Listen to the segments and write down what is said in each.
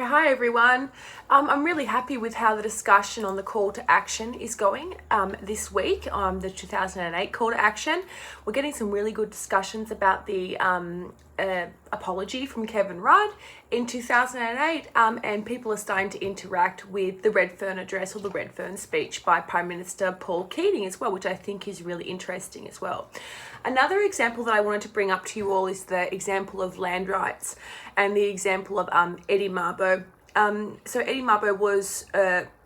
Okay, hi everyone. I'm really happy with how the discussion on the call to action is going this week, the 2008 call to action. We're getting some really good discussions about the apology from Kevin Rudd in 2008, and people are starting to interact with the Redfern address or the Redfern speech by Prime Minister Paul Keating as well, which I think is really interesting as well. Another example that I wanted to bring up to you all is the example of land rights and the example of Eddie Mabo. So Eddie Mabo was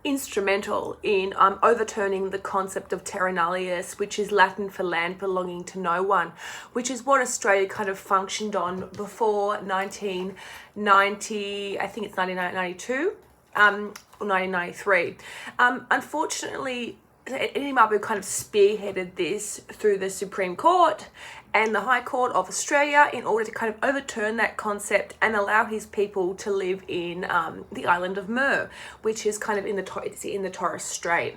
instrumental in overturning the concept of terra nullius, which is Latin for land belonging to no one, which is what Australia kind of functioned on before 1990, I think it's 1992 or 1993. Unfortunately, Eddie Mabo kind of spearheaded this through the Supreme Court and the High Court of Australia in order to kind of overturn that concept and allow his people to live in the island of Mur, which is kind of in the Torres Strait.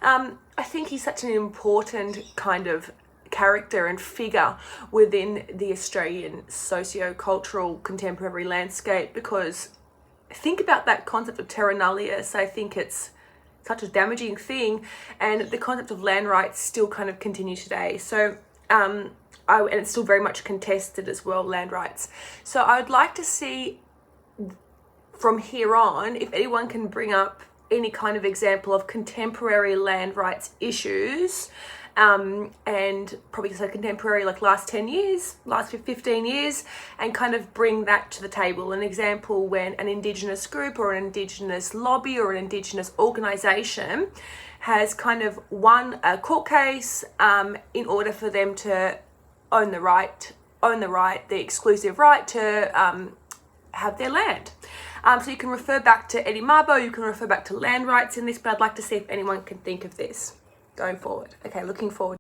I think he's such an important kind of character and figure within the Australian socio-cultural contemporary landscape, because think about that concept of terra nullius. I think it's such a damaging thing, and the concept of land rights still kind of continues today. So and it's still very much contested as well, land rights. So I would like to see from here on if anyone can bring up any kind of example of contemporary land rights issues, and probably so contemporary, like last 10 years, last 15 years, and kind of bring that to the table. An example when an Indigenous group or an Indigenous lobby or an Indigenous organisation has kind of won a court case in order for them to own the exclusive right to have their land. So you can refer back to Eddie Mabo, you can refer back to land rights in this, but I'd like to see if anyone can think of this going forward. Okay, looking forward.